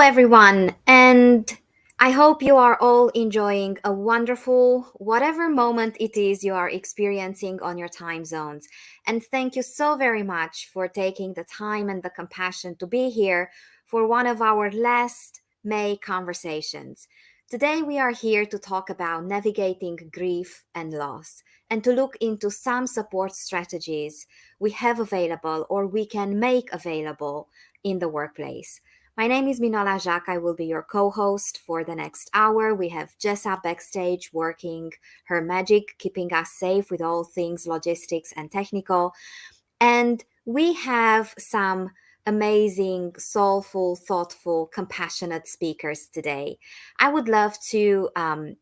everyone, and I hope you are all enjoying a wonderful, whatever moment it is you are experiencing on your time zones. And thank you so very much for taking the time and the compassion to be here for one of our last May conversations. Today, we are here to talk about navigating grief and loss and to look into some support strategies we have available or we can make available in the workplace. My name is Minola Jacques. I will be your co host for the next hour. We have Jessa backstage working her magic, keeping us safe with all things logistics and technical. And we have some amazing, soulful, thoughtful, compassionate speakers today. I would love to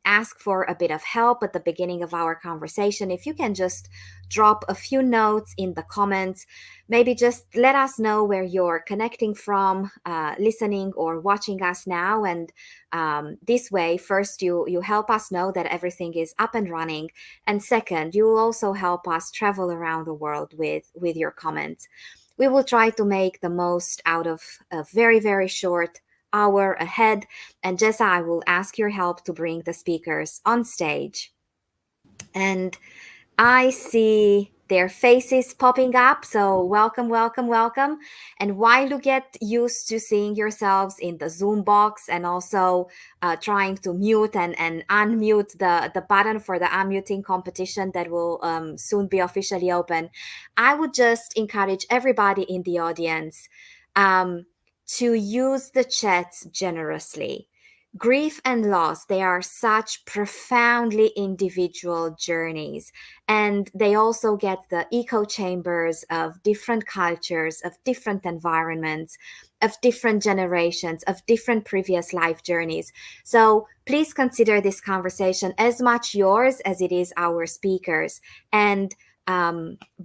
ask for a bit of help at the beginning of our conversation. If you can just drop a few notes in the comments, maybe just let us know where you're connecting from, listening or watching us now. And this way, first, you help us know that everything is up and running. And second, you will also help us travel around the world with your comments. We will try to make the most out of a very, very short hour ahead. And Jessa, I will ask your help to bring the speakers on stage. And I see their faces popping up. So welcome, welcome, welcome. And while you get used to seeing yourselves in the Zoom box and also trying to mute and unmute the button for the unmuting competition that will soon be officially open, I would just encourage everybody in the audience to use the chat generously. Grief and loss, they are such profoundly individual journeys, and they also get the echo chambers of different cultures, of different environments, of different generations, of different previous life journeys. So please consider this conversation as much yours as it is our speakers, and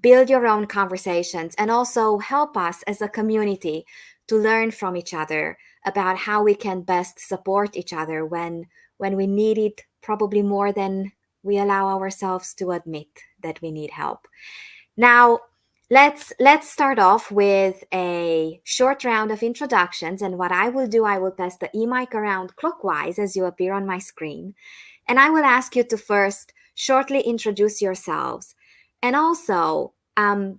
build your own conversations and also help us as a community to learn from each other about how we can best support each other when we need it, probably more than we allow ourselves to admit that we need help. Now, let's start off with a short round of introductions. And what I will do, I will pass the e-mic around clockwise as you appear on my screen. And I will ask you to first shortly introduce yourselves. And also,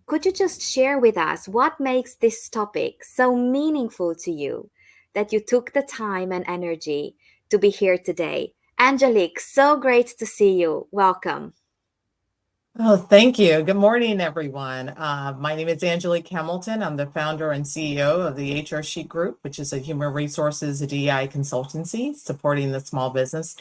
could you just share with us what makes this topic so meaningful to you that you took the time and energy to be here today? Angelique, so great to see you. Welcome. Oh, thank you. Good morning, everyone. My name is Angelique Hamilton. I'm the founder and CEO of the HR Chic Group, which is a human resources DEI consultancy supporting the small business.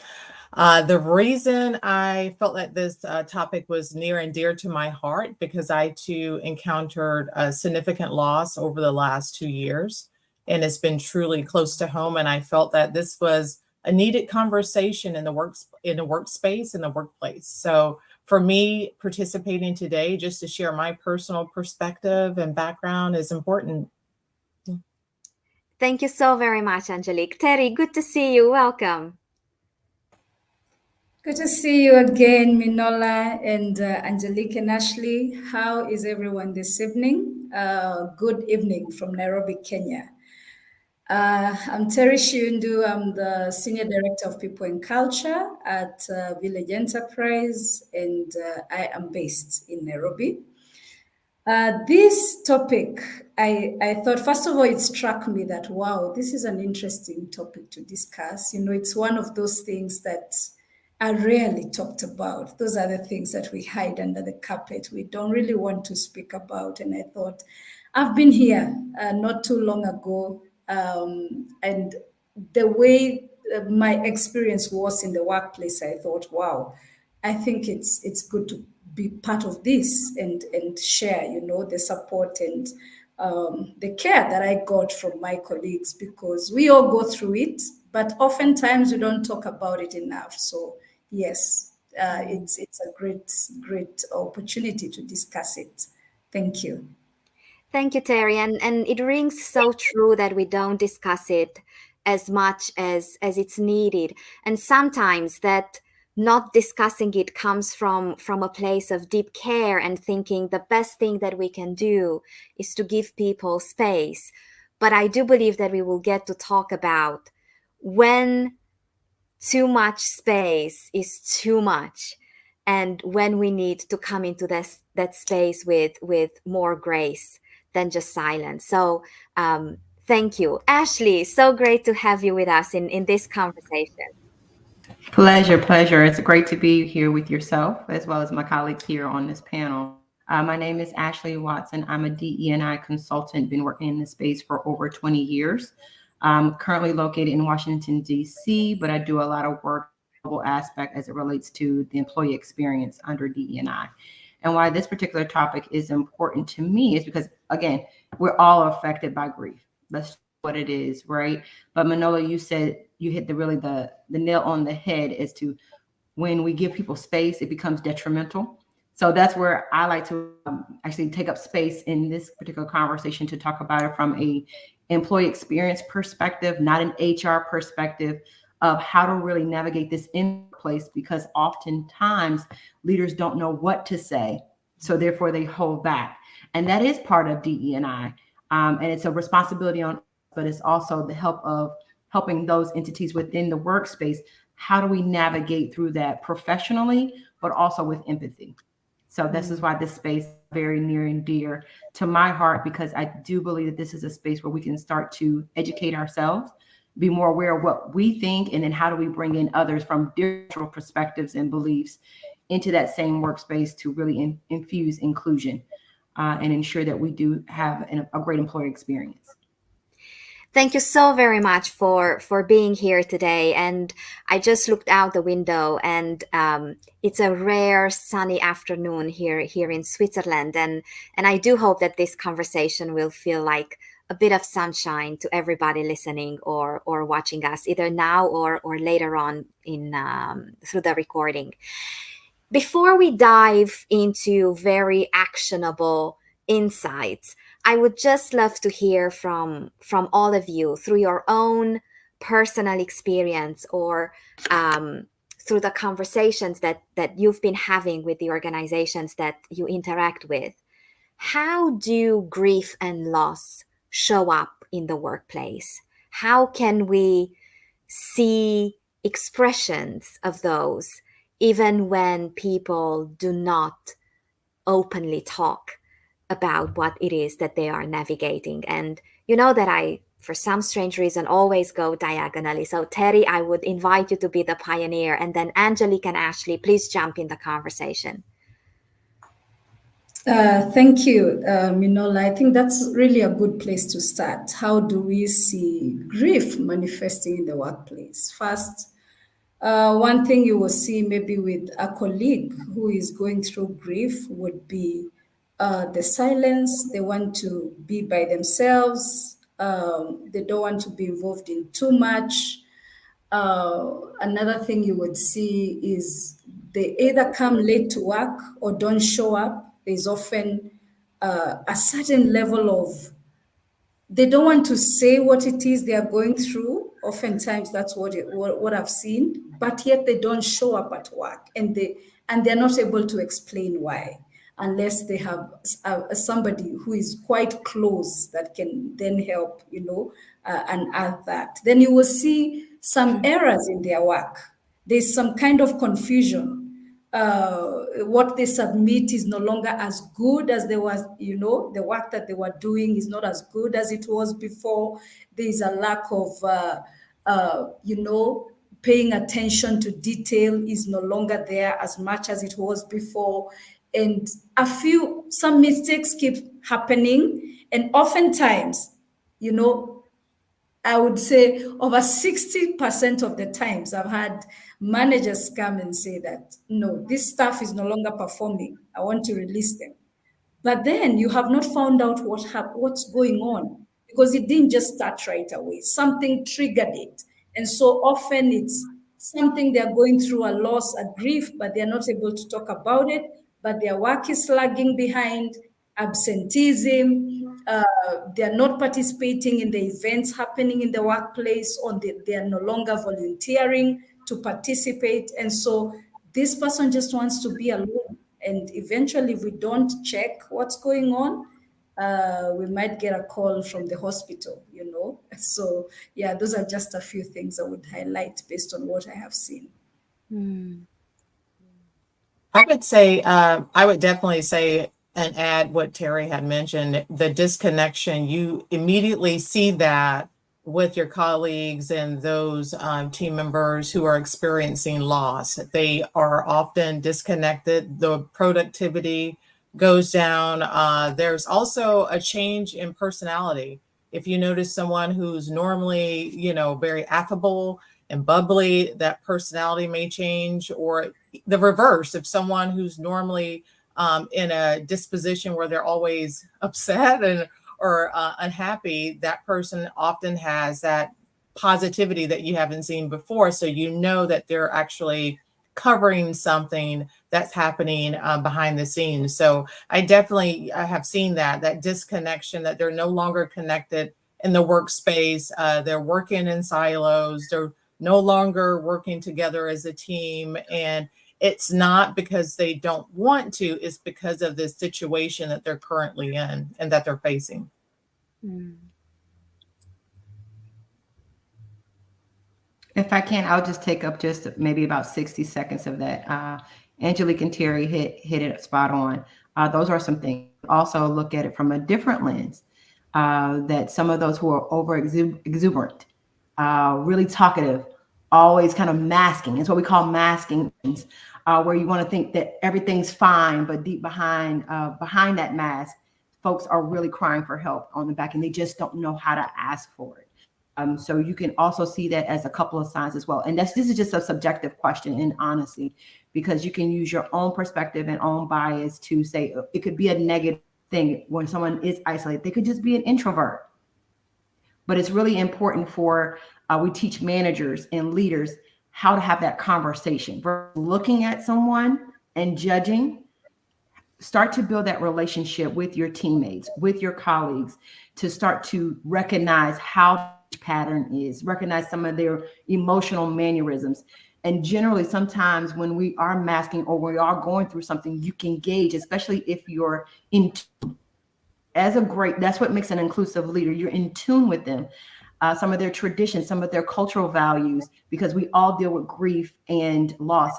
The reason I felt that this topic was near and dear to my heart because I too encountered a significant loss over the last 2 years, and it's been truly close to home. And I felt that this was a needed conversation in the workspace, in the workplace. So for me, participating today just to share my personal perspective and background is important. Thank you so very much, Angelique. Terry, good to see you. Welcome. Good to see you again, Minola and Angelique and Ashley. How is everyone this evening? Good evening from Nairobi, Kenya. I'm Terry Shiundu. I'm the Senior Director of People and Culture at Village Enterprise, and I am based in Nairobi. This topic, I thought, first of all, it struck me that, wow, this is an interesting topic to discuss. You know, it's one of those things that are rarely talked about. Those are the things that we hide under the carpet. We don't really want to speak about. And I thought, I've been here not too long ago. And the way my experience was in the workplace, I thought, wow, I think it's good to be part of this and share, you know, the support and the care that I got from my colleagues, because we all go through it, but oftentimes we don't talk about it enough. So yes, it's a great opportunity to discuss it. Thank you. Thank you, Terry. And it rings so true that we don't discuss it as much as it's needed. And sometimes that not discussing it comes from a place of deep care and thinking the best thing that we can do is to give people space. but I do believe that we will get to talk about when too much space is too much, and when we need to come into that space with more grace than just silence. So thank you, Ashley. So great to have you with us in this conversation. Pleasure, pleasure. It's great to be here with yourself as well as my colleagues here on this panel. My name is Ashley Watson. I'm a DE&I consultant, been working in this space for over 20 years. I'm currently located in Washington, D.C., but I do a lot of work global aspect as it relates to the employee experience under DE&I. And why this particular topic is important to me is because, again, we're all affected by grief. That's what it is, right? But Manola, you said you hit the nail on the head as to when we give people space, it becomes detrimental. So that's where I like to actually take up space in this particular conversation to talk about it from a employee experience perspective, not an HR perspective, of how to really navigate this in place, because oftentimes leaders don't know what to say. So therefore they hold back. And that is part of DE&I. And it's a responsibility on, but it's also the help of helping those entities within the workspace. How do we navigate through that professionally, but also with empathy? So this is why this space is very near and dear to my heart, because I do believe that this is a space where we can start to educate ourselves, be more aware of what we think, and then how do we bring in others from different perspectives and beliefs into that same workspace to really infuse inclusion and ensure that we do have a great employee experience. Thank you so very much for being here today. And I just looked out the window, and it's a rare sunny afternoon here in Switzerland. And I do hope that this conversation will feel like a bit of sunshine to everybody listening or watching us, either now or later on in through the recording. Before we dive into very actionable insights, I would just love to hear from all of you through your own personal experience or through the conversations that you've been having with the organizations that you interact with. How do grief and loss show up in the workplace? How can we see expressions of those even when people do not openly talk about what it is that they are navigating? And you know that I, for some strange reason, always go diagonally. So Terry, I would invite you to be the pioneer, and then Angelique and Ashley, please jump in the conversation. Thank you, Minola. I think that's really a good place to start. How do we see grief manifesting in the workplace? First, one thing you will see maybe with a colleague who is going through grief would be the silence. They want to be by themselves. They don't want to be involved in too much. Another thing you would see is they either come late to work or don't show up. There's often a certain level of, they don't want to say what it is they are going through. Oftentimes that's what I've seen, but yet they don't show up at work, and they're not able to explain why, unless they have somebody who is quite close that can then help, and add that. Then you will see some errors in their work. There's some kind of confusion. What they submit is no longer as good as they was, the work that they were doing is not as good as it was before. There's a lack of, paying attention to detail is no longer there as much as it was before. And some mistakes keep happening. And oftentimes, I would say over 60% of the times I've had managers come and say that, no, this staff is no longer performing. I want to release them. But then you have not found out what's going on, because it didn't just start right away. Something triggered it. And so often it's something they're going through, a loss, a grief, but they're not able to talk about it. But their work is lagging behind, absenteeism, they're not participating in the events happening in the workplace, or they are no longer volunteering to participate. And so this person just wants to be alone. And eventually, if we don't check what's going on, we might get a call from the hospital, So, yeah, those are just a few things I would highlight based on what I have seen. I would say, I would definitely say and add what Terry had mentioned, the disconnection. You immediately see that with your colleagues and those team members who are experiencing loss. They are often disconnected. The productivity goes down. There's also a change in personality. If you notice someone who's normally, very affable and bubbly, that personality may change, or the reverse of someone who's normally in a disposition where they're always upset or unhappy. That person often has that positivity that you haven't seen before, so you know that they're actually covering something that's happening behind the scenes. So I definitely have seen that disconnection, that they're no longer connected in the workspace. They're working in silos. They're no longer working together as a team. And it's not because they don't want to, it's because of the situation that they're currently in and that they're facing. If I can, I'll just take up just maybe about 60 seconds of that. Angelique and Terry hit it spot on. Those are some things. Also look at it from a different lens, that some of those who are over exuberant, really talkative, always kind of masking. It's what we call masking, where you want to think that everything's fine, but deep behind that mask, folks are really crying for help on the back, and they just don't know how to ask for it. So you can also see that as a couple of signs as well. And this is just a subjective question, in honesty, because you can use your own perspective and own bias to say it could be a negative thing when someone is isolated. They could just be an introvert. But it's really important for, we teach managers and leaders how to have that conversation. Looking at someone and judging, start to build that relationship with your teammates, with your colleagues, to start to recognize how each pattern is, recognize some of their emotional mannerisms. And generally, sometimes when we are masking or we are going through something, you can gauge, especially if you're in tune. That's what makes an inclusive leader. You're in tune with them, some of their traditions, some of their cultural values, because we all deal with grief and loss.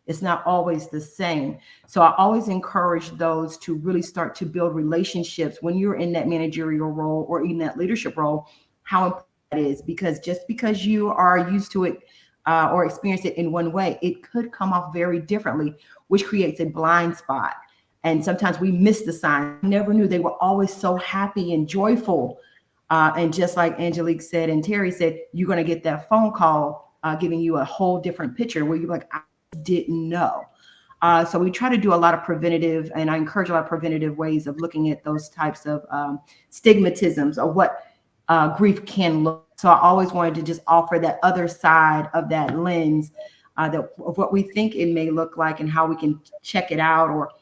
It's not always the same. So I always encourage those to really start to build relationships when you're in that managerial role or even that leadership role, how important that is, because just because you are used to it or experience it in one way, it could come off very differently, which creates a blind spot. And sometimes we miss the sign. Never knew they were always so happy and joyful. And just like Angelique said and Terry said, you're going to get that phone call giving you a whole different picture where you're like, I didn't know. So we try to do a lot of preventative, and I encourage a lot of preventative ways of looking at those types of stigmatisms of what grief can look. So I always wanted to just offer that other side of that lens of what we think it may look like and how we can check it out or,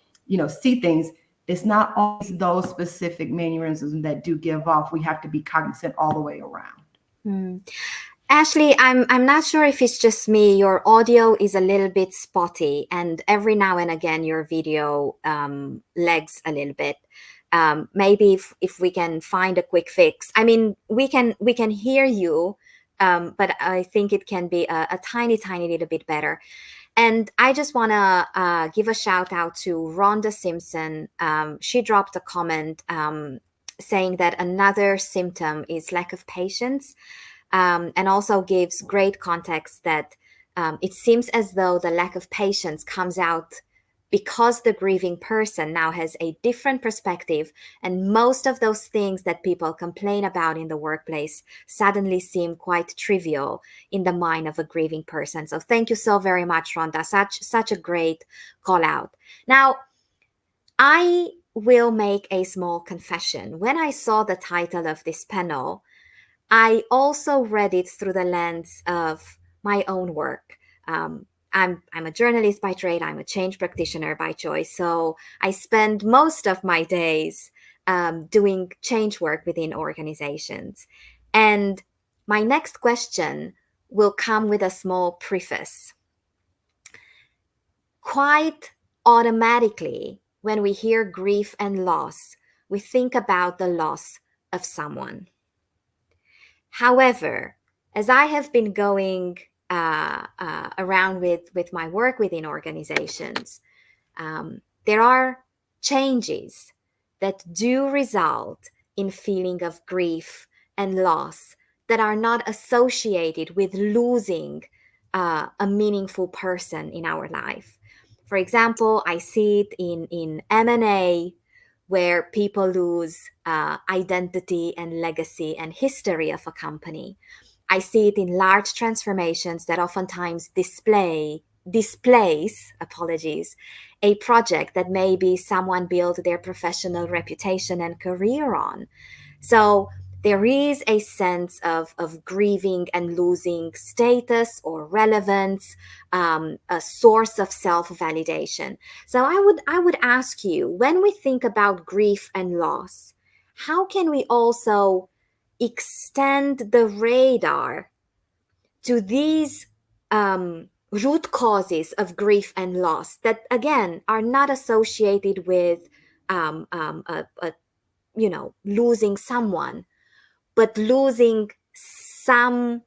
see things. It's not always those specific mannerisms that do give off. We have to be cognizant all the way around. Ashley, I'm not sure if it's just me. Your audio is a little bit spotty, and every now and again your video lags a little bit. Maybe if we can find a quick fix. I mean, we can hear you, but I think it can be a tiny little bit better. And I just want to give a shout out to Rhonda Simpson. She dropped a comment saying that another symptom is lack of patience. And also gives great context that it seems as though the lack of patience comes out because the grieving person now has a different perspective, and most of those things that people complain about in the workplace suddenly seem quite trivial in the mind of a grieving person. So thank you so very much, Rhonda. Such a great call out. Now, I will make a small confession. When I saw the title of this panel, I also read it through the lens of my own work. I'm a journalist by trade. I'm a change practitioner by choice. So I spend most of my days doing change work within organizations. And my next question will come with a small preface. Quite automatically, when we hear grief and loss, we think about the loss of someone. However, as I have been going around with my work within organizations, there are changes that do result in feeling of grief and loss that are not associated with losing a meaningful person in our life. For example, I see it in M&A, where people lose identity and legacy and history of a company. I see it in large transformations that oftentimes displace, apologies, a project that maybe someone built their professional reputation and career on. So there is a sense of grieving and losing status or relevance, a source of self-validation. So I would ask you, when we think about grief and loss, how can we also extend the radar to these root causes of grief and loss that, again, are not associated with losing someone, but losing some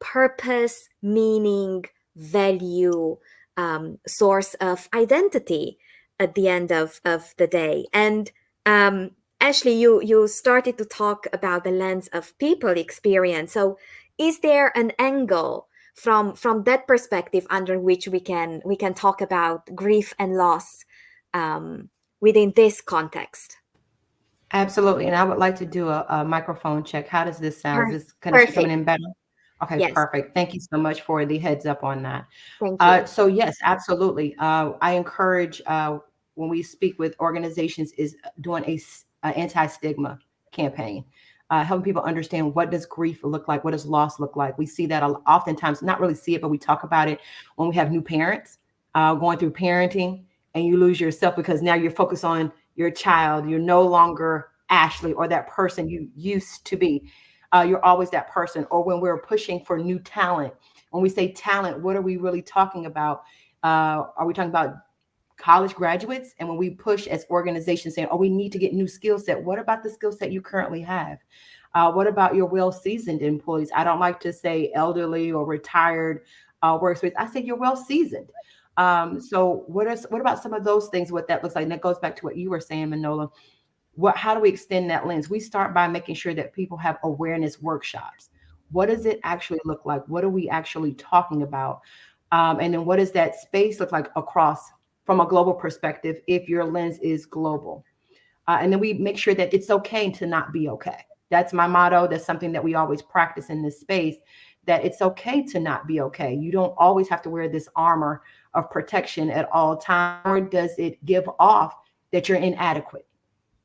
purpose, meaning, value, source of identity at the end of the day. And Ashley, you started to talk about the lens of people experience. So is there an angle from that perspective under which we can talk about grief and loss within this context? Absolutely. And I would like to do a microphone check. How does this sound? Is this connection coming in better? Okay, yes. Perfect. Thank you so much for the heads up on that. Thank you. So yes, absolutely. I encourage when we speak with organizations is doing a anti-stigma campaign, helping people understand what does grief look like, what does loss look like. We see that oftentimes, not really see it, but we talk about it when we have new parents going through parenting, and you lose yourself because now you're focused on your child. You're no longer Ashley or that person you used to be. You're always that person. Or when we're pushing for new talent, when we say talent, what are we really talking about? Are we talking about college graduates? And when we push as organizations saying, oh, we need to get new skill set, what about the skill set you currently have? What about your well-seasoned employees? I don't like to say elderly or retired workspace. I say you're well-seasoned. So what about some of those things, what that looks like? And that goes back to what you were saying, Manola. How do we extend that lens? We start by making sure that people have awareness workshops. What does it actually look like? What are we actually talking about? And then what does that space look like across from a global perspective if your lens is global? And then we make sure that it's okay to not be okay. That's my motto. That's something that we always practice in this space, that it's okay to not be okay. You don't always have to wear this armor of protection at all times, or does it give off that you're inadequate?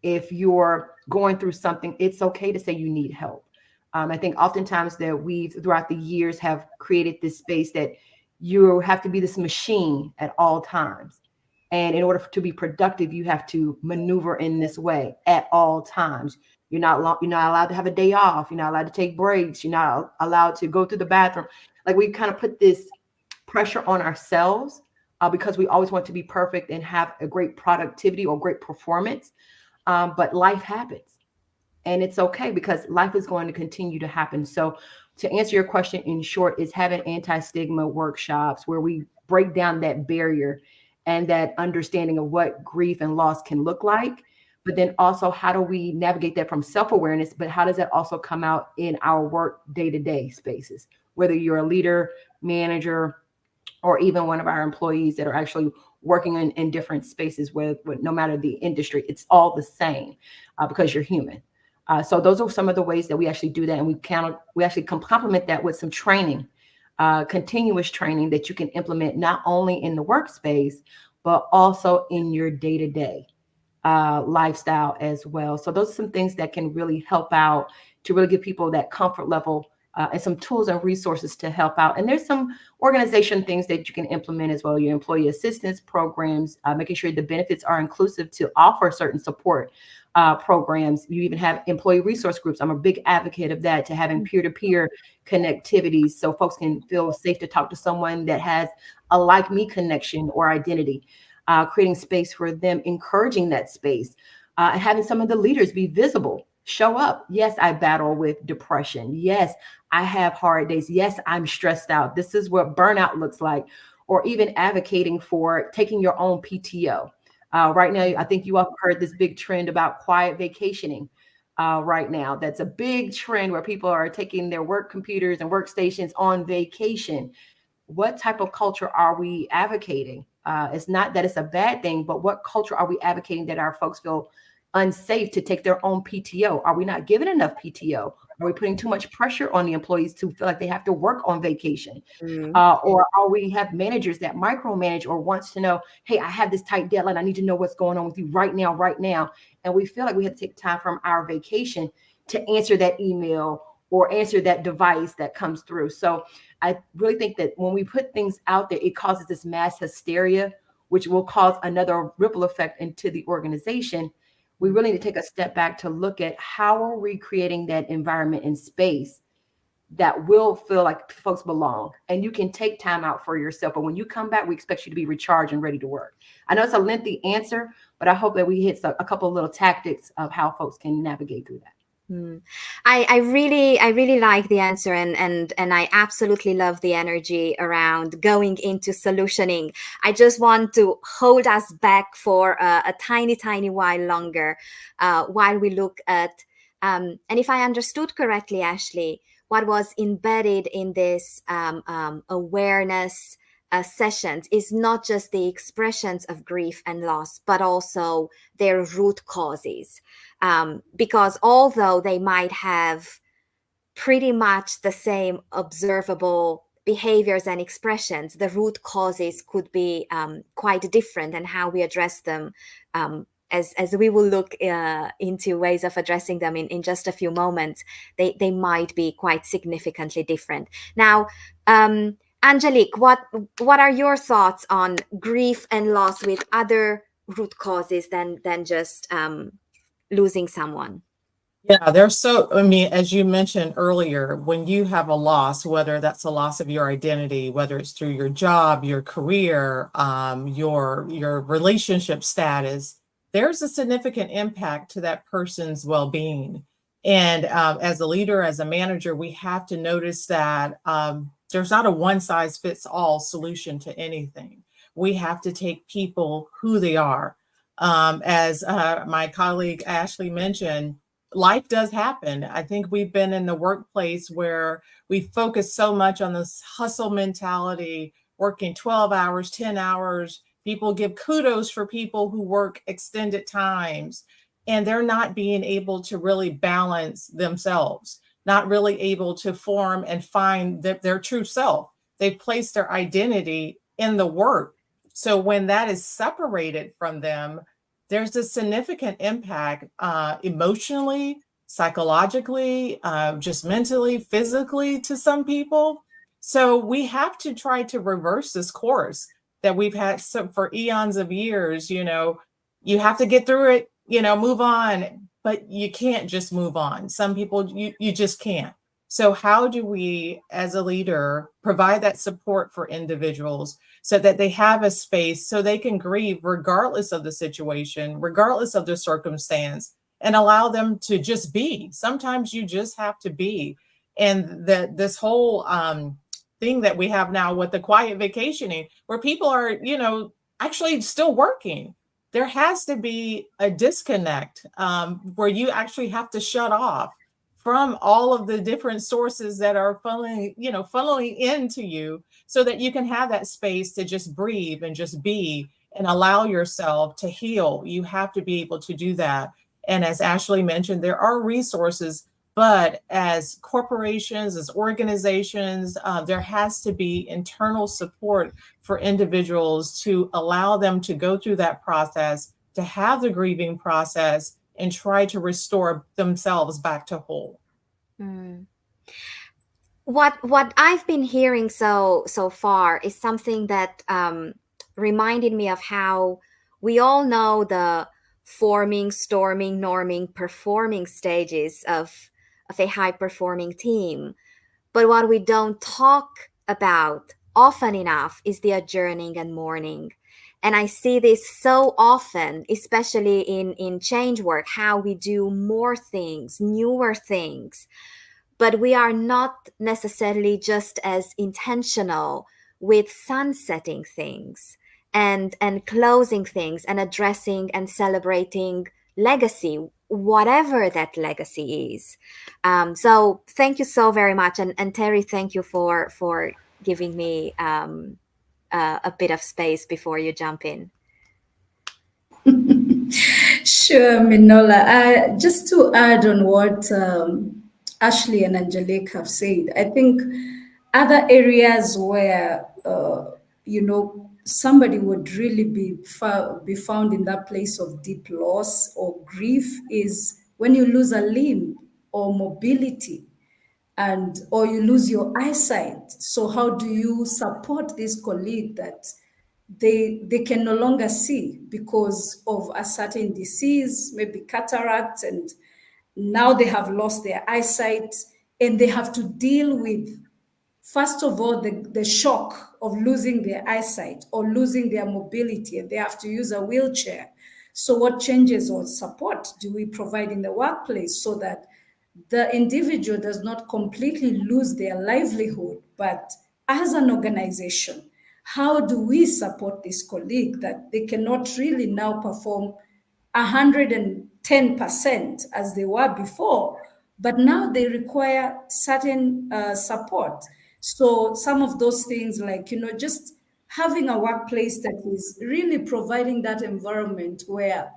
If you're going through something, it's okay to say you need help. I think oftentimes that we, throughout the years, have created this space that you have to be this machine at all times. And in order to be productive, you have to maneuver in this way at all times. You're not allowed to have a day off. You're not allowed to take breaks. You're not allowed to go to the bathroom. Like, we kind of put this pressure on ourselves because we always want to be perfect and have a great productivity or great performance. But life happens, and it's okay because life is going to continue to happen. So to answer your question in short, is having anti-stigma workshops where we break down that barrier and that understanding of what grief and loss can look like. But then also, how do we navigate that from self-awareness? But how does that also come out in our work day-to-day spaces, whether you're a leader, manager, or even one of our employees that are actually working in different spaces with no matter the industry, it's all the same because you're human. So those are some of the ways that we actually do that. And we actually complement that with some training, continuous training that you can implement not only in the workspace, but also in your day-to-day lifestyle as well. So those are some things that can really help out to really give people that comfort level and some tools and resources to help out. And there's some organization things that you can implement as well. Your employee assistance programs, making sure the benefits are inclusive to offer certain support programs. You even have employee resource groups. I'm a big advocate of that, to having peer-to-peer connectivity so folks can feel safe to talk to someone that has a like me connection or identity, creating space for them, encouraging that space. and having some of the leaders be visible, show up. Yes, I battle with depression. Yes, I have hard days. Yes, I'm stressed out. This is what burnout looks like. Or even advocating for taking your own PTO. Right now, I think you all heard this big trend about quiet vacationing. Right now, that's a big trend where people are taking their work computers and workstations on vacation. What type of culture are we advocating? It's not that it's a bad thing, but what culture are we advocating that our folks feel unsafe to take their own PTO? Are we not giving enough PTO? Are we putting too much pressure on the employees to feel like they have to work on vacation? Or are we have managers that micromanage or wants to know, hey, I have this tight deadline. I need to know what's going on with you right now, right now. And we feel like we have to take time from our vacation to answer that email or answer that device that comes through. So I really think that when we put things out there, it causes this mass hysteria, which will cause another ripple effect into the organization. We really need to take a step back to look at how are we creating that environment and space that will feel like folks belong, and you can take time out for yourself. But when you come back, we expect you to be recharged and ready to work. I know it's a lengthy answer, but I hope that we hit a couple of little tactics of how folks can navigate through that. I really like the answer, and I absolutely love the energy around going into solutioning. I just want to hold us back for a tiny while longer while we look at and if I understood correctly, Ashley, what was embedded in this awareness sessions is not just the expressions of grief and loss, but also their root causes. Because although they might have pretty much the same observable behaviors and expressions, the root causes could be quite different, and how we address them, as we will look into ways of addressing them in just a few moments, they might be quite significantly different. Now, Angelique, what are your thoughts on grief and loss with other root causes than just losing someone? Yeah, I mean, as you mentioned earlier, when you have a loss, whether that's a loss of your identity, whether it's through your job, your career, your relationship status, there's a significant impact to that person's well-being. And as a leader, as a manager, we have to notice that there's not a one-size-fits-all solution to anything. We have to take people who they are. As my colleague Ashley mentioned, life does happen. I think we've been in the workplace where we focus so much on this hustle mentality, working 12 hours, 10 hours. People give kudos for people who work extended times, and they're not being able to really balance themselves, not really able to form and find their true self. They've placed their identity in the work. So when that is separated from them, there's a significant impact emotionally, psychologically, just mentally, physically to some people. So we have to try to reverse this course that we've had for eons of years. You have to get through it, move on, but you can't just move on. Some people, you just can't. So how do we, as a leader, provide that support for individuals so that they have a space so they can grieve regardless of the situation, regardless of the circumstance, and allow them to just be? Sometimes you just have to be. And this whole thing that we have now with the quiet vacationing, where people are, actually still working, there has to be a disconnect where you actually have to shut off from all of the different sources that are funneling into you, so that you can have that space to just breathe and just be and allow yourself to heal. You have to be able to do that. And as Ashley mentioned, there are resources, but as corporations, as organizations, there has to be internal support for individuals to allow them to go through that process, to have the grieving process, and try to restore themselves back to whole. What I've been hearing so far is something that reminded me of how we all know the forming, storming, norming, performing stages of a high performing team. But what we don't talk about often enough is the adjourning and mourning. And I see this so often, especially in change work, how we do more things, newer things, but we are not necessarily just as intentional with sunsetting things and closing things and addressing and celebrating legacy, whatever that legacy is. So thank you so very much, and Terry, thank you for giving me a bit of space before you jump in. Sure, Minola. Just to add on what Ashley and Angelique have said, I think other areas where somebody would really be found in that place of deep loss or grief is when you lose a limb or mobility, or you lose your eyesight. So how do you support this colleague that they can no longer see because of a certain disease, maybe cataract, and now they have lost their eyesight, and they have to deal with, first of all, the shock of losing their eyesight or losing their mobility, and they have to use a wheelchair. So what changes or support do we provide in the workplace so that the individual does not completely lose their livelihood, but as an organization, how do we support this colleague that they cannot really now perform 110% as they were before, but now they require certain support. So some of those things, like, just having a workplace that is really providing that environment where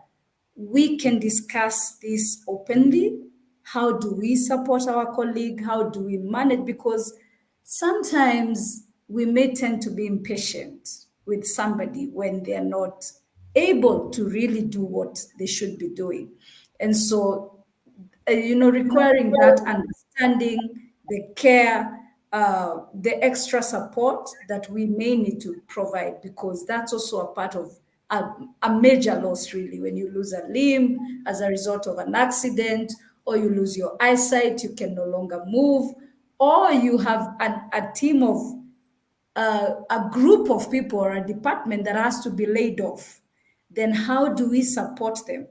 we can discuss this openly. How do we support our colleague? How do we manage? Because sometimes we may tend to be impatient with somebody when they're not able to really do what they should be doing. And so, requiring that understanding, the care, the extra support that we may need to provide, because that's also a part of a major loss, really, when you lose a limb as a result of an accident, or you lose your eyesight, you can no longer move, or you have a team of a group of people or a department that has to be laid off. Then how do we support them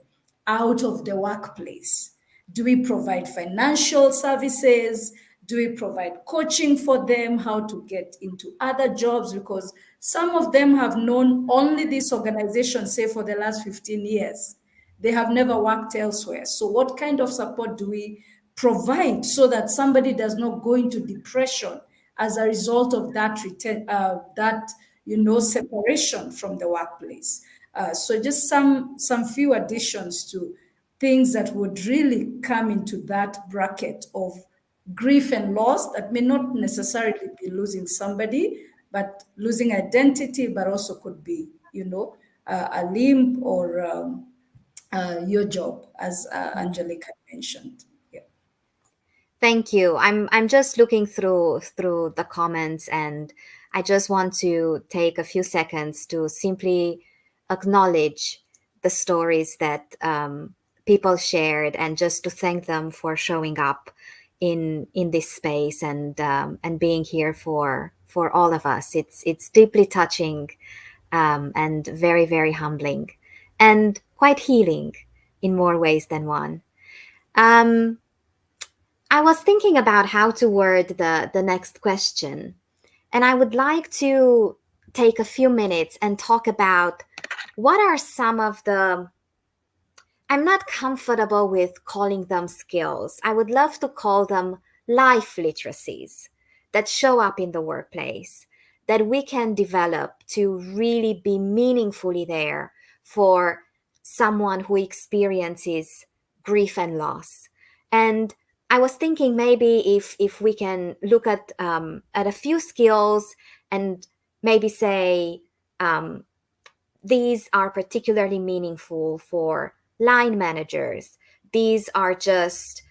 out of the workplace? Do we provide financial services? Do we provide coaching for them, how to get into other jobs? Because some of them have known only this organization, say, for the last 15 years. They have never worked elsewhere. So what kind of support do we provide so that somebody does not go into depression as a result of that separation from the workplace? So just some few additions to things that would really come into that bracket of grief and loss, that may not necessarily be losing somebody, but losing identity, but also could be, a limb or your job, as Angelique had mentioned. Yeah. Thank you. I'm just looking through the comments, and I just want to take a few seconds to simply acknowledge the stories that people shared, and just to thank them for showing up in this space and being here for all of us. It's deeply touching and very, very humbling, and quite healing in more ways than one. I was thinking about how to word the next question, and I would like to take a few minutes and talk about what are some of the, I'm not comfortable with calling them skills. I would love to call them life literacies that show up in the workplace, that we can develop to really be meaningfully there for someone who experiences grief and loss. And I was thinking maybe if we can look at a few skills and maybe say these are particularly meaningful for line managers. These are just,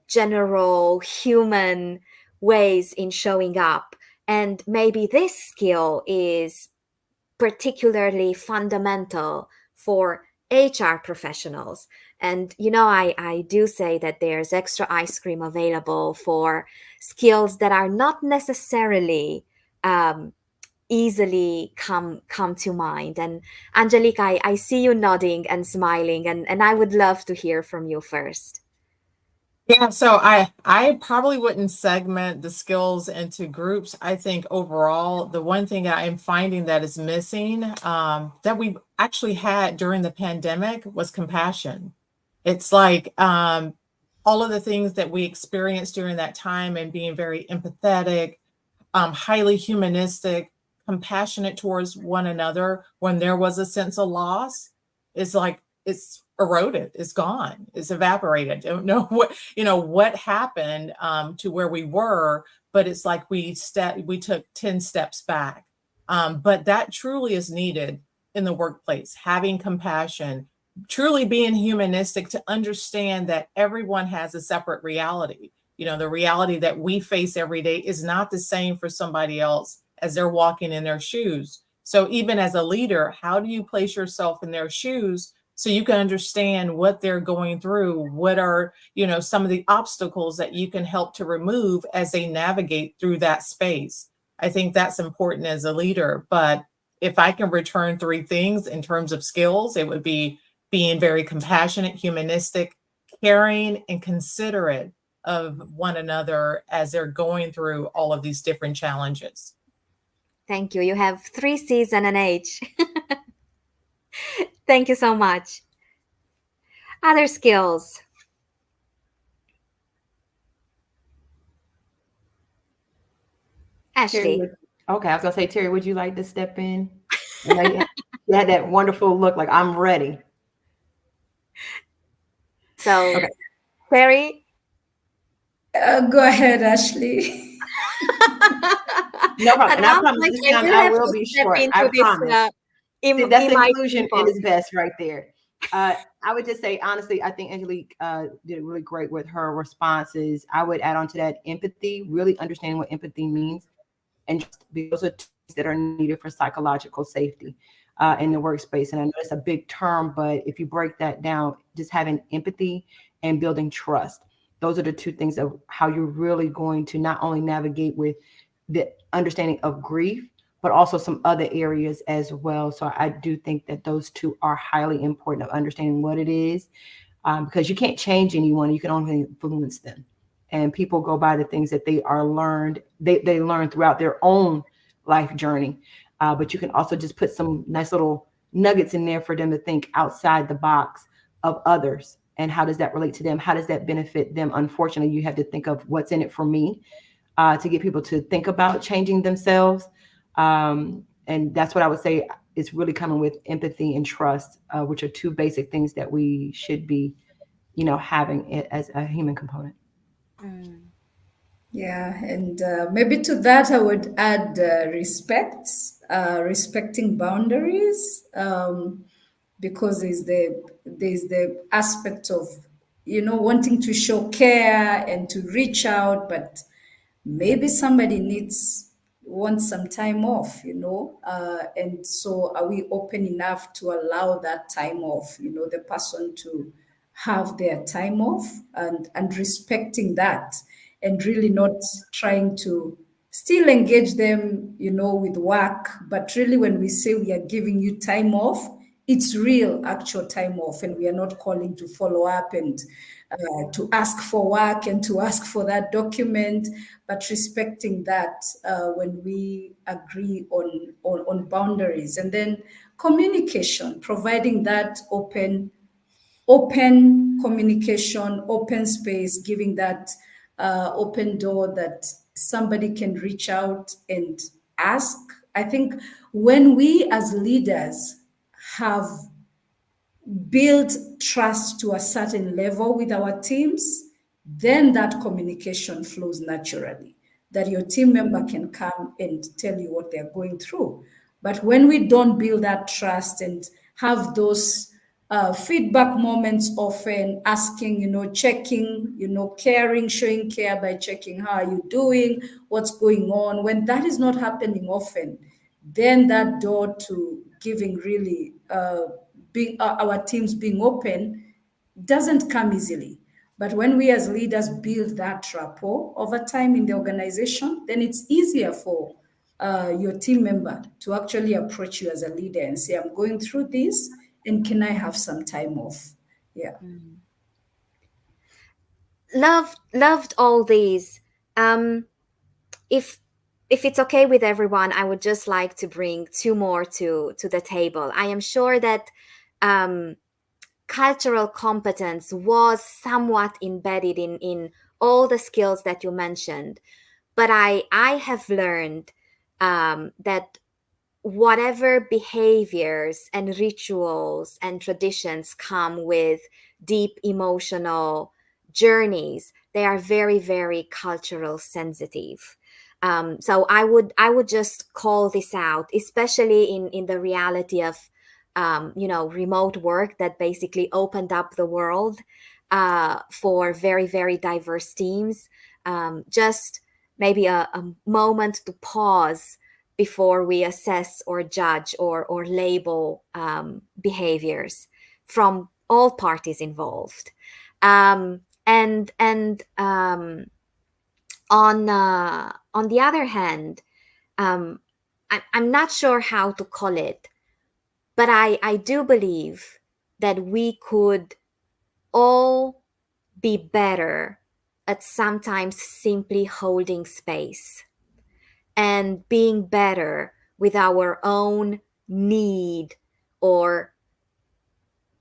general human ways in showing up. And maybe this skill is particularly fundamental for HR professionals. And, I do say that there's extra ice cream available for skills that are not necessarily um, easily come to mind. And Angelique, I see you nodding and smiling, and I would love to hear from you first. Yeah, so I probably wouldn't segment the skills into groups. I think overall, the one thing that I'm finding that is missing, that we actually had during the pandemic, was compassion. It's like all of the things that we experienced during that time, and being very empathetic, highly humanistic, compassionate towards one another when there was a sense of loss, is like it's eroded, it's gone, it's evaporated. Don't know what happened to where we were, but it's like we took 10 steps back. But that truly is needed in the workplace, having compassion, truly being humanistic, to understand that everyone has a separate reality. The reality that we face every day is not the same for somebody else as they're walking in their shoes. So even as a leader, how do you place yourself in their shoes so you can understand what they're going through? What are, some of the obstacles that you can help to remove as they navigate through that space? I think that's important as a leader. But if I can return three things in terms of skills, it would be being very compassionate, humanistic, caring, and considerate of one another as they're going through all of these different challenges. Thank you. You have 3 C's and an H. Thank you so much. Other skills. Ashley. Okay, I was gonna say, Terry, would you like to step in? You had that wonderful look, like I'm ready. So, okay. Terry. Go ahead, Ashley. No problem. And I promise this time I will be short. I promise. That's inclusion at its best right there. I would just say, honestly, I think Angelique did really great with her responses. I would add on to that empathy, really understanding what empathy means. And just those are things that are needed for psychological safety in the workspace. And I know it's a big term, but if you break that down, just having empathy and building trust, those are the two things of how you're really going to not only navigate with the understanding of grief, but also some other areas as well. So I do think that those two are highly important of understanding what it is, because you can't change anyone, you can only influence them. And people go by the things that they are learned, they learn throughout their own life journey. But you can also just put some nice little nuggets in there for them to think outside the box of others. And how does that relate to them? How does that benefit them? Unfortunately, you have to think of what's in it for me, to get people to think about changing themselves. And that's what I would say is really coming with empathy and trust, which are two basic things that we should be, having it as a human component. Yeah, and maybe to that I would add respecting boundaries, because there's the aspect of wanting to show care and to reach out, but maybe somebody wants some time off, and so are we open enough to allow that time off, the person to have their time off, and respecting that, and really not trying to still engage them, with work. But really, when we say we are giving you time off, it's real, actual time off, and we are not calling to follow up and to ask for work and to ask for that document, but respecting that when we agree on boundaries. And then communication, providing that open communication, open space, giving that open door that somebody can reach out and ask. I think when we as leaders have built trust to a certain level with our teams, then that communication flows naturally, that your team member can come and tell you what they're going through. But when we don't build that trust and have those feedback moments, often asking, checking, caring, showing care by checking, how are you doing, what's going on, when that is not happening often, then that door to giving really being our teams being open doesn't come easily. But when we as leaders build that rapport over time in the organization, then it's easier for your team member to actually approach you as a leader and say, I'm going through this, and can I have some time off? Yeah. Loved all these. Um, if if it's okay with everyone, I would just like to bring two more to the table. I am sure that um, cultural competence was somewhat embedded in all the skills that you mentioned, but I have learned that whatever behaviors and rituals and traditions come with deep emotional journeys, they are very, very cultural sensitive. So I would just call this out, especially in the reality of remote work that basically opened up the world for very, very diverse teams. Just maybe a moment to pause before we assess or judge or label behaviors from all parties involved. And on the other hand, I'm not sure how to call it, but I do believe that we could all be better at sometimes simply holding space and being better with our own need or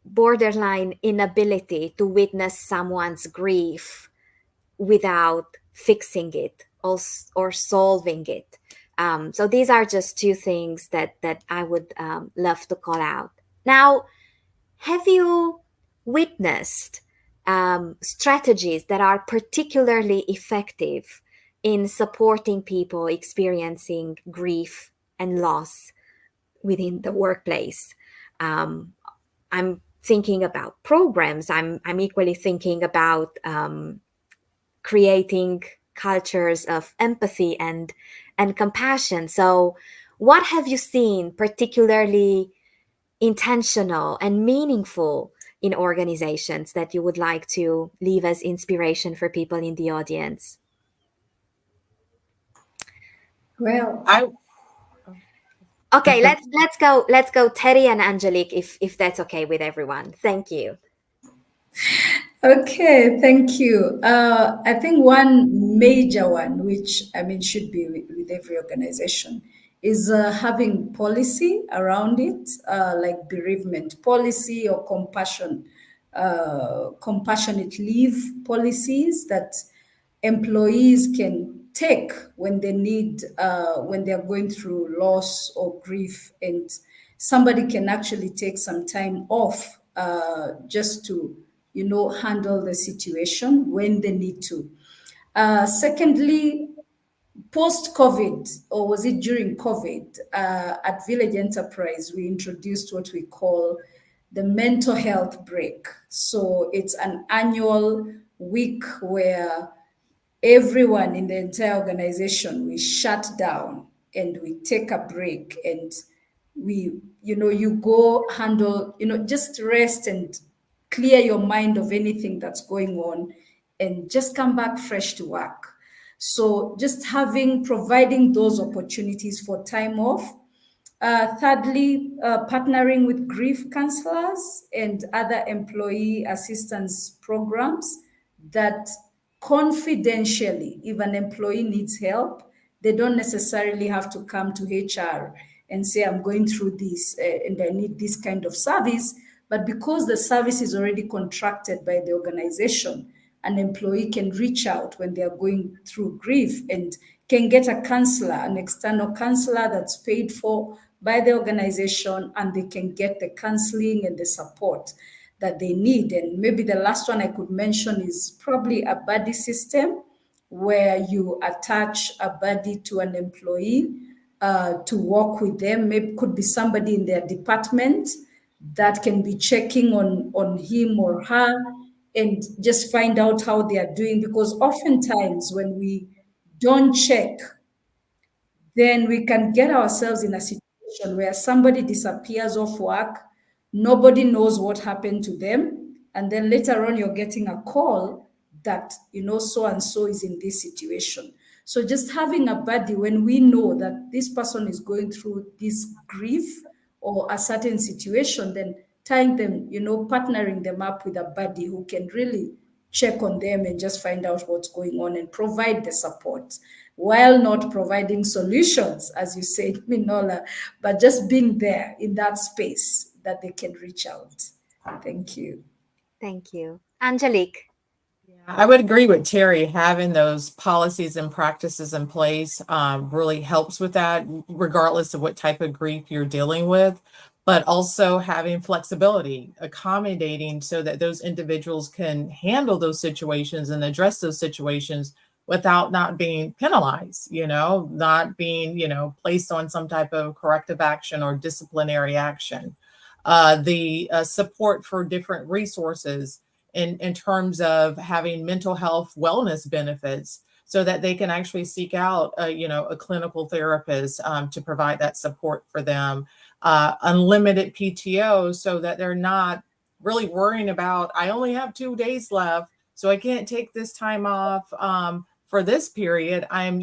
borderline inability to witness someone's grief without fixing it or solving it. So these are just two things that I would love to call out. Now, have you witnessed strategies that are particularly effective in supporting people experiencing grief and loss within the workplace? I'm thinking about programs. I'm equally thinking about creating cultures of empathy and compassion. So, what have you seen particularly intentional and meaningful in organizations that you would like to leave as inspiration for people in the audience? Well, I Okay, let's go Teddy and Angelique if that's okay with everyone. Thank you. okay, thank you. I think one major one, which I mean should be with every organization, is having policy around it, like bereavement policy or compassionate leave policies that employees can take when they need, when they are going through loss or grief, and somebody can actually take some time off just to handle the situation when they need to. Secondly, post COVID, or was it during COVID, at Village Enterprise, we introduced what we call the mental health break. So it's an annual week where everyone in the entire organization, we shut down and we take a break, and you go handle, just rest and clear your mind of anything that's going on and just come back fresh to work. So just providing those opportunities for time off. Thirdly, partnering with grief counselors and other employee assistance programs that confidentially, if an employee needs help, they don't necessarily have to come to HR and say, I'm going through this and I need this kind of service. But because the service is already contracted by the organization, an employee can reach out when they are going through grief and can get a counselor, an external counselor that's paid for by the organization, and they can get the counseling and the support that they need. And maybe the last one I could mention is probably a buddy system, where you attach a buddy to an employee to work with them. Maybe could be somebody in their department that can be checking on him or her and just find out how they are doing. Because oftentimes when we don't check, then we can get ourselves in a situation where somebody disappears off work, nobody knows what happened to them, and then later on you're getting a call that so and so is in this situation. So just having a buddy when we know that this person is going through this grief or a certain situation, then tying them, partnering them up with a buddy who can really check on them and just find out what's going on and provide the support while not providing solutions, as you said, Minola, but just being there in that space that they can reach out. Thank you. Thank you. Angelique. I would agree with Terry. Having those policies and practices in place really helps with that, regardless of what type of grief you're dealing with, but also having flexibility, accommodating so that those individuals can handle those situations and address those situations without not being penalized, not being, placed on some type of corrective action or disciplinary action. The support for different resources in terms of having mental health wellness benefits so that they can actually seek out a clinical therapist to provide that support for them. Unlimited PTO so that they're not really worrying about, I only have 2 days left, so I can't take this time off for this period. I'm,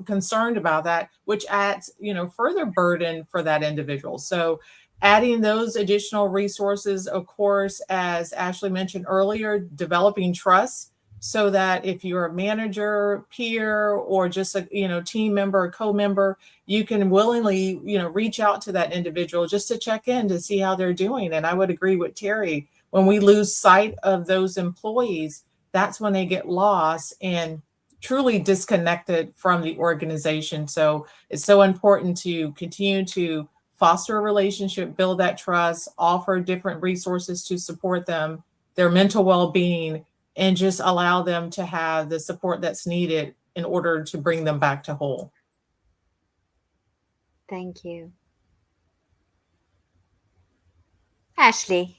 concerned about that, which adds, further burden for that individual. So adding those additional resources, of course, as Ashley mentioned earlier, developing trust so that if you're a manager, peer, or just a team member or co-member, you can willingly reach out to that individual just to check in to see how they're doing. And I would agree with Terry, when we lose sight of those employees, that's when they get lost and truly disconnected from the organization. So it's so important to continue to foster a relationship, build that trust, offer different resources to support them, their mental well-being, and just allow them to have the support that's needed in order to bring them back to whole. Thank you. Ashley.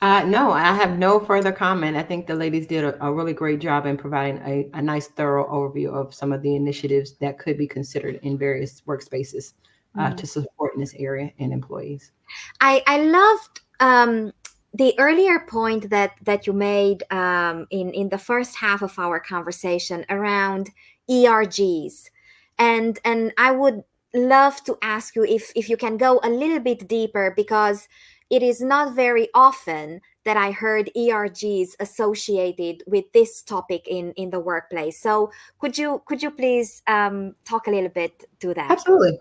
No, I have no further comment. I think the ladies did a really great job in providing a nice, thorough overview of some of the initiatives that could be considered in various workspaces to support in this area and employees. I loved the earlier point that you made in the first half of our conversation around ERGs, and I would love to ask you if you can go a little bit deeper, because it is not very often that I heard ERGs associated with this topic in the workplace. So could you please talk a little bit to that? Absolutely.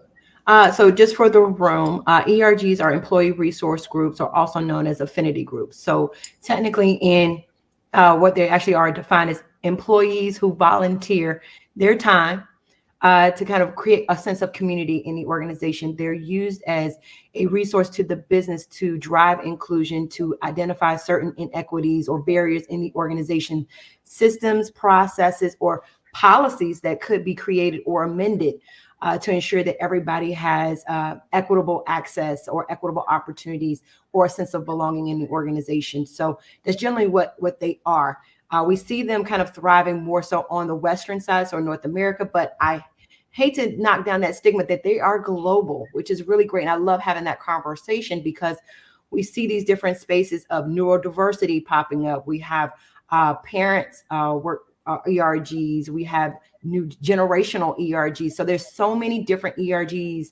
So just for the room, ERGs are employee resource groups, or also known as affinity groups. So technically in what they actually are defined as employees who volunteer their time to kind of create a sense of community in the organization. They're used as a resource to the business to drive inclusion, to identify certain inequities or barriers in the organization, systems, processes, or policies that could be created or amended to ensure that everybody has equitable access or equitable opportunities or a sense of belonging in the organization. So that's generally what they are. We see them kind of thriving more so on the Western side, so North America, but I hate to knock down that stigma that they are global, which is really great. And I love having that conversation because we see these different spaces of neurodiversity popping up. We have parents work ERGs, we have new generational ERGs. So there's so many different ERGs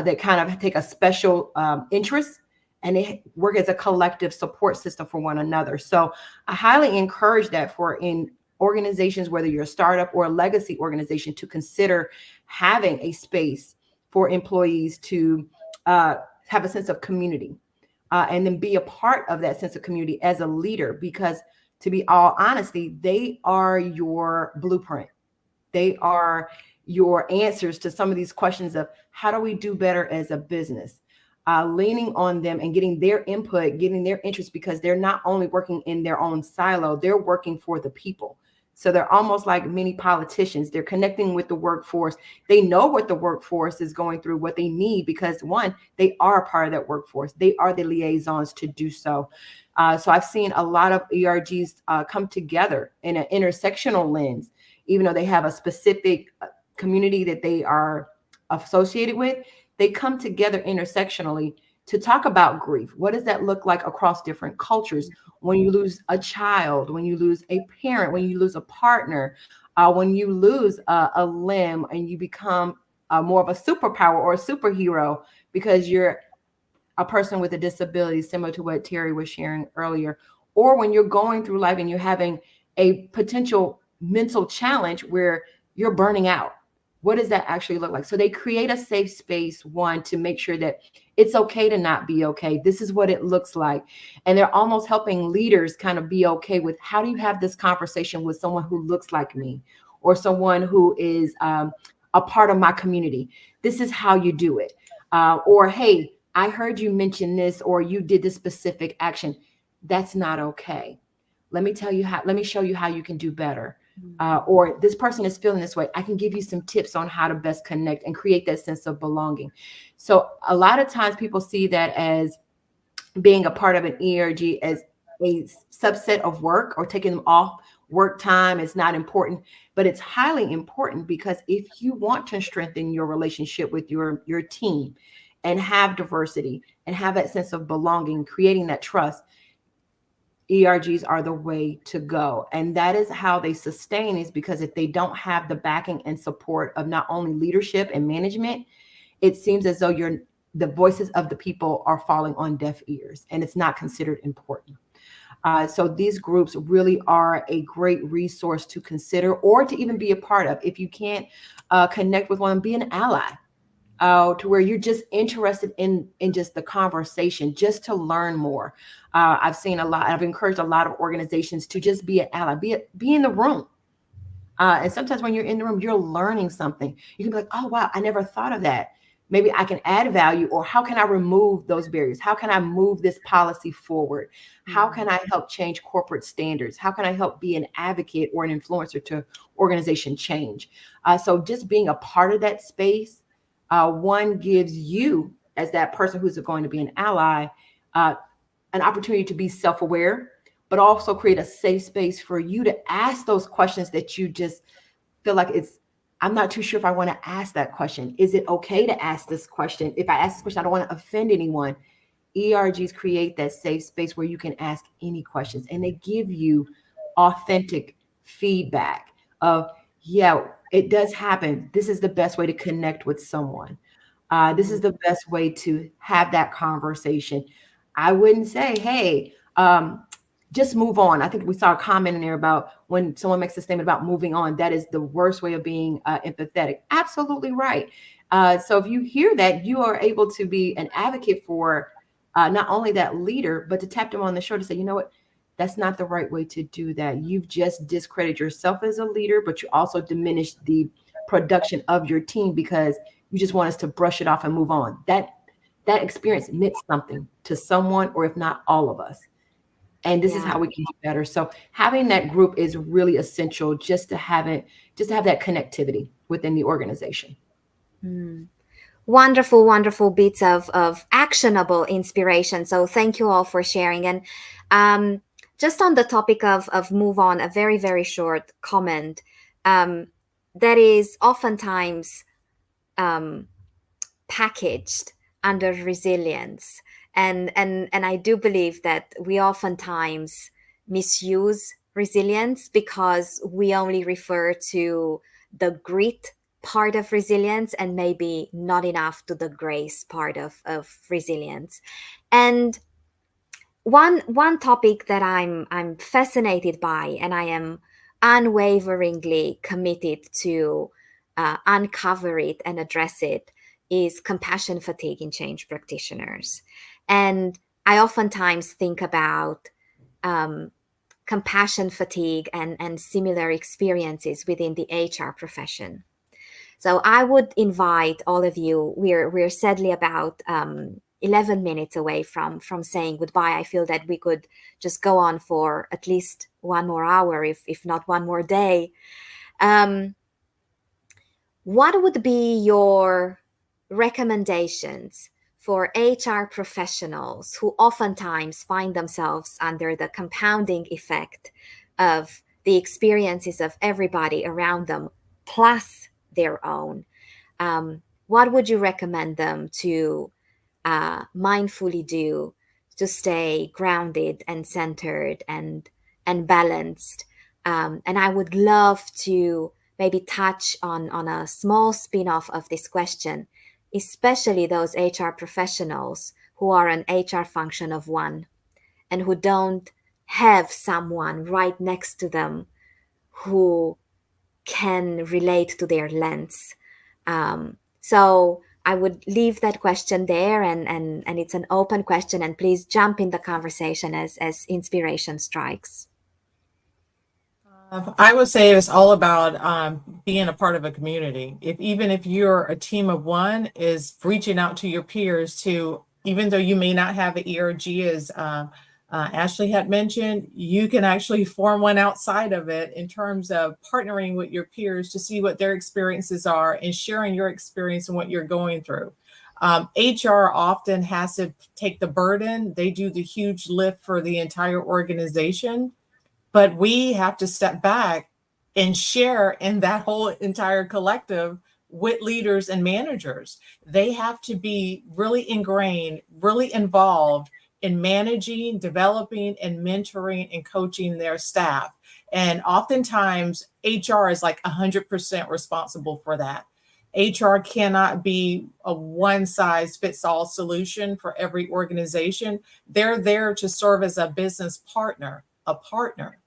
that kind of take a special interest, and they work as a collective support system for one another. So I highly encourage that for in organizations, whether you're a startup or a legacy organization, to consider having a space for employees to have a sense of community and then be a part of that sense of community as a leader, because to be all honesty, they are your blueprint. They are your answers to some of these questions of how do we do better as a business? Leaning on them and getting their input, getting their interest, because they're not only working in their own silo, they're working for the people. So they're almost like mini politicians. They're connecting with the workforce. They know what the workforce is going through, what they need, because one, they are a part of that workforce. They are the liaisons to do so. So I've seen a lot of ERGs come together in an intersectional lens, even though they have a specific community that they are associated with. They come together intersectionally to talk about grief. What does that look like across different cultures? When you lose a child, when you lose a parent, when you lose a partner, When you lose a limb and you become more of a superpower or a superhero because you're a person with a disability, similar to what Terry was sharing earlier, or when you're going through life and you're having a potential mental challenge where you're burning out. What does that actually look like? So they create a safe space, one, to make sure that it's okay to not be okay. This is what it looks like. And they're almost helping leaders kind of be okay with, how do you have this conversation with someone who looks like me or someone who is a part of my community? This is how you do it. Or, hey, I heard you mention this, or you did this specific action. That's not okay. Let me show you how you can do better. Or this person is feeling this way. I can give you some tips on how to best connect and create that sense of belonging. So a lot of times people see that as being a part of an ERG as a subset of work or taking them off work time. It's not important, but it's highly important, because if you want to strengthen your relationship with your team and have diversity and have that sense of belonging, creating that trust, ERGs are the way to go. And that is how they sustain, is because if they don't have the backing and support of not only leadership and management, it seems as though the voices of the people are falling on deaf ears, and it's not considered important. So these groups really are a great resource to consider, or to even be a part of. If you can't connect with one, be an ally. To where you're just interested in just the conversation, just to learn more. I've encouraged a lot of organizations to just be an ally, be in the room. And sometimes when you're in the room, you're learning something. You can be like, oh, wow, I never thought of that. Maybe I can add value, or how can I remove those barriers? How can I move this policy forward? How can I help change corporate standards? How can I help be an advocate or an influencer to organization change? So just being a part of that space, one, gives you, as that person who's going to be an ally, an opportunity to be self-aware, but also create a safe space for you to ask those questions that you just feel like I'm not too sure if I want to ask that question. Is it okay to ask this question? If I ask this question, I don't want to offend anyone. ERGs create that safe space where you can ask any questions, and they give you authentic feedback of, yeah, it does happen. This is the best way to connect with someone. This is the best way to have that conversation. I wouldn't say, hey, just move on. I think we saw a comment in there about when someone makes a statement about moving on, that is the worst way of being empathetic. Absolutely right. So if you hear that, you are able to be an advocate for not only that leader, but to tap them on the shoulder to say, you know what, that's not the right way to do that. You've just discredited yourself as a leader, but you also diminished the production of your team because you just want us to brush it off and move on. That experience meant something to someone, or if not all of us. And this is how we can do better. So having that group is really essential, just to have that connectivity within the organization. Wonderful, wonderful bits of actionable inspiration. So thank you all for sharing. And just on the topic of move on, a very, very short comment that is oftentimes packaged under resilience. And I do believe that we oftentimes misuse resilience because we only refer to the grit part of resilience and maybe not enough to the grace part of resilience. And one topic that I'm fascinated by, and I am unwaveringly committed to uncover it and address it, is compassion fatigue in change practitioners. And I oftentimes think about compassion fatigue and similar experiences within the HR profession. So I would invite all of you, we're sadly about 11 minutes away from saying goodbye. I feel that we could just go on for at least one more hour, if not one more day. What would be your recommendations for HR professionals who oftentimes find themselves under the compounding effect of the experiences of everybody around them, plus their own? What would you recommend them to mindfully do to stay grounded and centered and balanced And I would love to maybe touch on a small spin-off of this question, especially those HR professionals who are an HR function of one and who don't have someone right next to them who can relate to their lens. So I would leave that question there, and it's an open question, and please jump in the conversation as inspiration strikes. I would say it's all about being a part of a community. Even if you're a team of one, is reaching out to your peers to, even though you may not have an ERG, as Ashley had mentioned, you can actually form one outside of it in terms of partnering with your peers to see what their experiences are and sharing your experience and what you're going through. HR often has to take the burden. They do the huge lift for the entire organization. But we have to step back and share in that whole entire collective with leaders and managers. They have to be really ingrained, really involved in managing, developing, and mentoring and coaching their staff. And oftentimes, HR is like 100% responsible for that. HR cannot be a one-size-fits-all solution for every organization. They're there to serve as a business partner, a partner,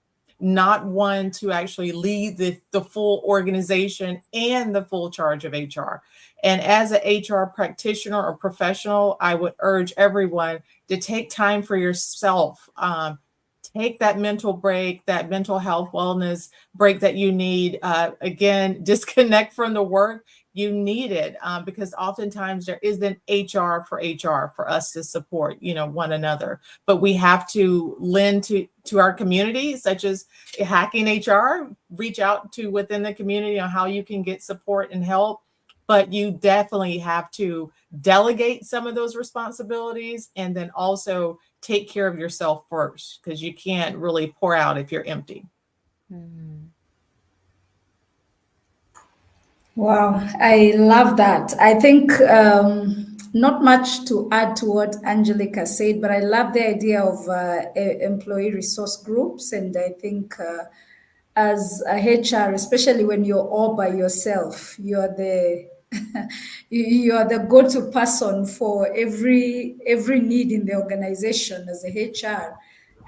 not one to actually lead the full organization and the full charge of HR. And as an HR practitioner or professional, I would urge everyone to take time for yourself. Take that mental break, that mental health wellness break that you need. Again, disconnect from the work. You need it because oftentimes there isn't HR for us to support, one another. But we have to lend to our community, such as Hacking HR. Reach out to within the community on how you can get support and help. But you definitely have to delegate some of those responsibilities and then also take care of yourself first, because you can't really pour out if you're empty. Mm. Wow, I love that. I think not much to add to what Angelica said, but I love the idea of employee resource groups. And I think as a HR, especially when you're all by yourself, you're the you are the go-to person for every need in the organization. As a HR,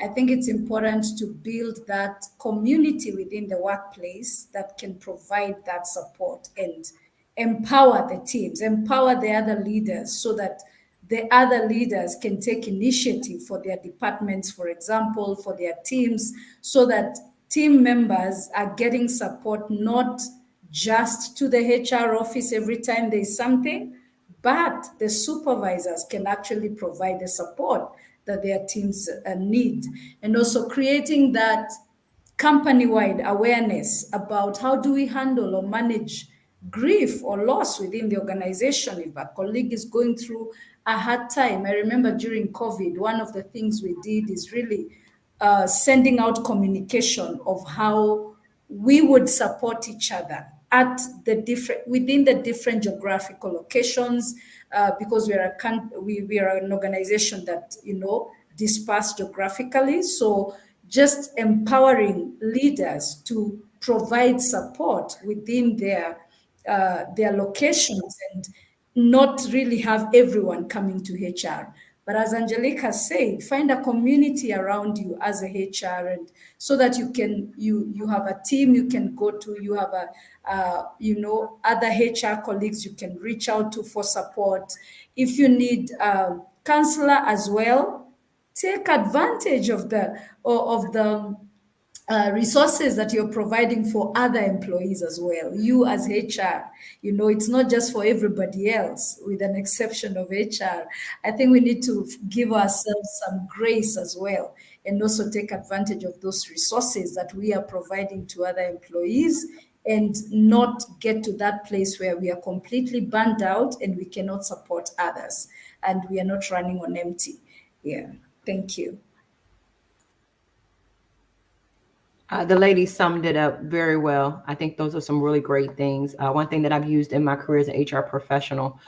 I think it's important to build that community within the workplace that can provide that support and empower the teams, empower the other leaders, so that the other leaders can take initiative for their departments, for example, for their teams, so that team members are getting support, not just to the HR office every time there's something, but the supervisors can actually provide the support that their teams need. And also creating that company-wide awareness about how do we handle or manage grief or loss within the organization. If a colleague is going through a hard time, I remember during COVID, one of the things we did is really sending out communication of how we would support each other at within the different geographical locations, because we are an organization that dispersed geographically. So just empowering leaders to provide support within their locations and not really have everyone coming to HR. But as Angelica said, find a community around you as a HR, and so that you have a team you can go to, you have other HR colleagues you can reach out to for support. If you need a counselor as well, take advantage of the resources that you're providing for other employees as well. You as HR, it's not just for everybody else, with an exception of HR. I think we need to give ourselves some grace as well, and also take advantage of those resources that we are providing to other employees, and not get to that place where we are completely burned out and we cannot support others and we are not running on empty. Yeah, thank you. The lady summed it up very well. I think those are some really great things. One thing that I've used in my career as an HR professional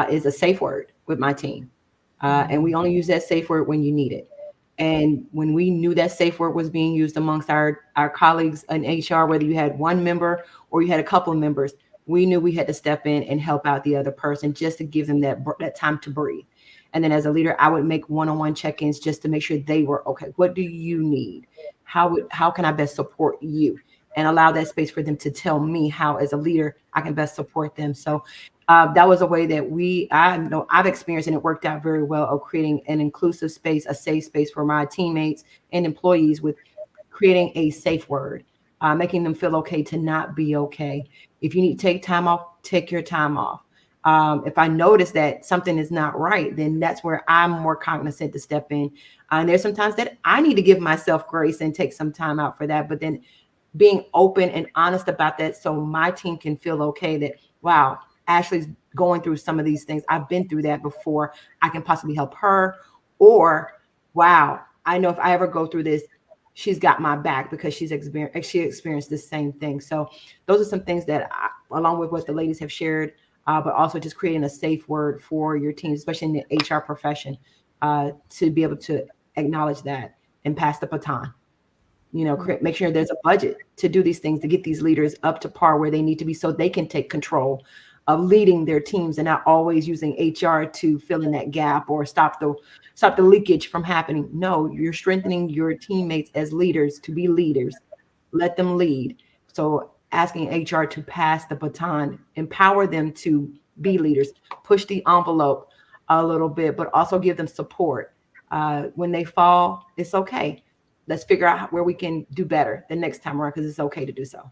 is a safe word with my team. And we only use that safe word when you need it. And when we knew that safe word was being used amongst our colleagues in HR, whether you had one member or you had a couple of members, we knew we had to step in and help out the other person just to give them that time to breathe. And then as a leader, I would make one-on-one check-ins just to make sure they were okay. What do you need? How can I best support you? And allow that space for them to tell me how, as a leader, I can best support them. So that was a way that I know I've experienced, and it worked out very well, of creating an inclusive space, a safe space for my teammates and employees, with creating a safe word, making them feel okay to not be okay. If you need to take time off, take your time off. If I notice that something is not right, then that's where I'm more cognizant to step in. And there's sometimes that I need to give myself grace and take some time out for that. But then being open and honest about that, so my team can feel okay that, wow, Ashley's going through some of these things. I've been through that before. I can possibly help her. Or, wow, I know if I ever go through this, she's got my back because she experienced the same thing. So those are some things that, along with what the ladies have shared, but also just creating a safe word for your teams, especially in the HR profession, to be able to acknowledge that and pass the baton. Make sure there's a budget to do these things, to get these leaders up to par where they need to be, so they can take control of leading their teams and not always using HR to fill in that gap or stop the leakage from happening. No, you're strengthening your teammates as leaders to be leaders. Let them lead. So asking HR to pass the baton, empower them to be leaders, push the envelope a little bit, but also give them support. When they fall, it's okay. Let's figure out where we can do better the next time around, because it's okay to do so.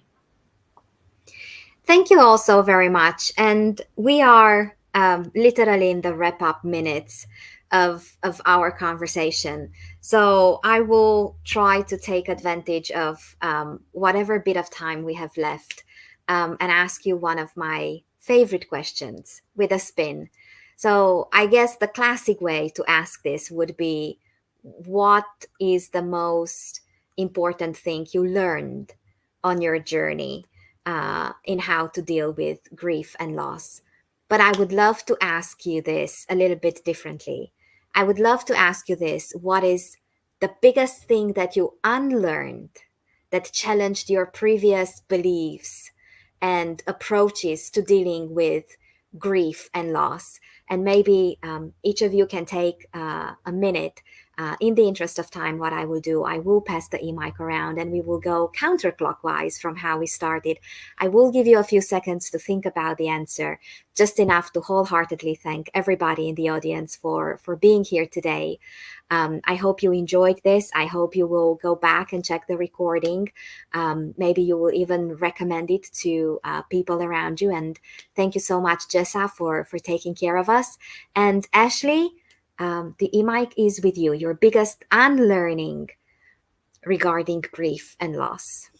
Thank you all so very much. And we are literally in the wrap-up minutes of our conversation. So I will try to take advantage of whatever bit of time we have left and ask you one of my favorite questions with a spin. So I guess the classic way to ask this would be, what is the most important thing you learned on your journey in how to deal with grief and loss? But I would love to ask you this a little bit differently. I would love to ask you this: what is the biggest thing that you unlearned that challenged your previous beliefs and approaches to dealing with grief and loss? And maybe each of you can take a minute. In the interest of time, what I will do, I will pass the e-mic around and we will go counterclockwise from how we started. I will give you a few seconds to think about the answer, just enough to wholeheartedly thank everybody in the audience for being here today. I hope you enjoyed this. I hope you will go back and check the recording. Maybe you will even recommend it to people around you. And thank you so much, Jessa, for taking care of us. And Ashley, the e-mic is with you. Your biggest unlearning regarding grief and loss.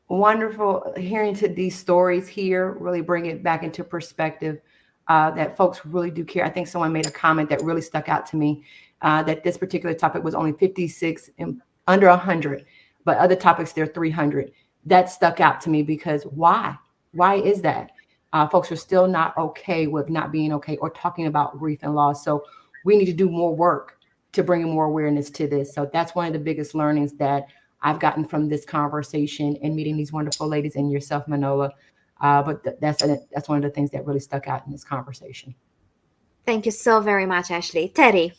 Wonderful hearing to these stories here, really bring it back into perspective, that folks really do care. I think someone made a comment that really stuck out to me, that this particular topic was only 56 and under 100, but other topics, they're 300. That stuck out to me because why? Why is that? Folks are still not okay with not being okay or talking about grief and loss. So we need to do more work to bring more awareness to this. So that's one of the biggest learnings that I've gotten from this conversation and meeting these wonderful ladies and yourself, Manola. But that's one of the things that really stuck out in this conversation. Thank you so very much, Ashley. Terry.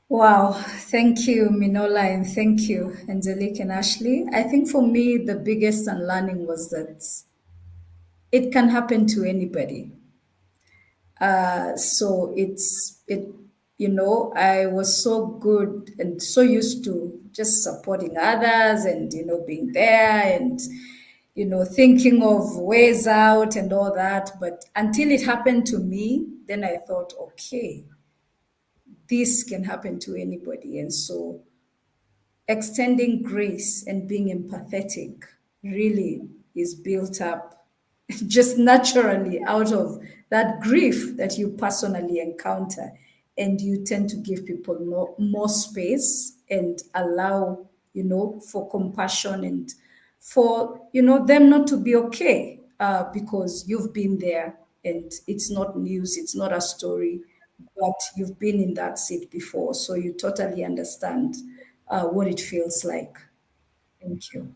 Wow, thank you, Minola, and thank you, Angelique and Ashley. I think for me, the biggest unlearning was that it can happen to anybody. So I was so good and so used to just supporting others and, being there and, thinking of ways out and all that. But until it happened to me, then I thought, okay, this can happen to anybody. And so extending grace and being empathetic really is built up just naturally out of that grief that you personally encounter. And you tend to give people more space and allow, for compassion and for, them not to be okay, because you've been there and it's not news, it's not a story but you've been in that seat before, so you totally understand what it feels like. Thank you.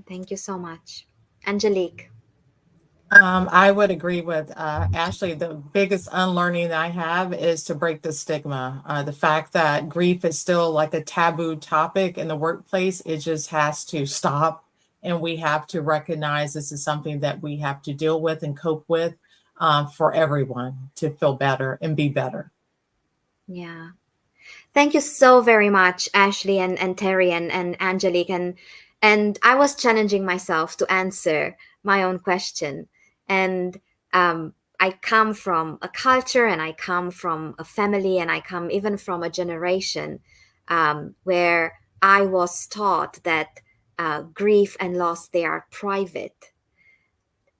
Thank you so much. Angelique. I would agree with Ashley. The biggest unlearning that I have is to break the stigma. The fact that grief is still like a taboo topic in the workplace, it just has to stop. And we have to recognize this is something that we have to deal with and cope with for everyone to feel better and be better. Yeah. Thank you so very much, Ashley and Terry and Angelique. And I was challenging myself to answer my own question. And I come from a culture, and I come from a family, and I come even from a generation where I was taught that grief and loss, they are private.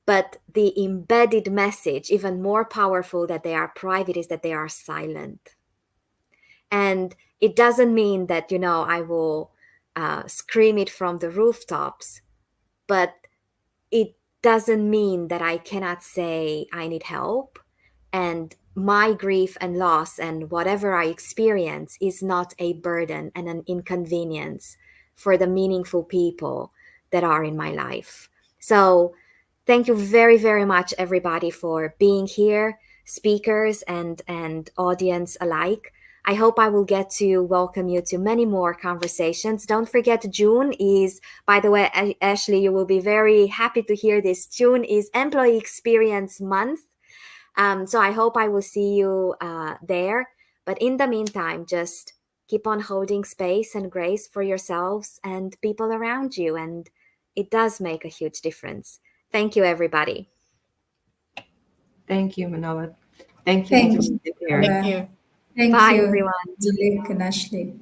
But the embedded message, even more powerful that they are private, is that they are silent. And it doesn't mean that, I will scream it from the rooftops, but it doesn't mean that I cannot say I need help. And my grief and loss and whatever I experience is not a burden and an inconvenience for the meaningful people that are in my life. So thank you very, very much, everybody, for being here, speakers and audience alike. I hope I will get to welcome you to many more conversations. Don't forget, June is, by the way, Ashley, you will be very happy to hear this. June is Employee Experience Month. So I hope I will see you there. But in the meantime, just keep on holding space and grace for yourselves and people around you. And it does make a huge difference. Thank you, everybody. Thank you, Manoa. Thank you. Thank you. Thank you. Thank Bye, you, everyone. Angelique and Ashley.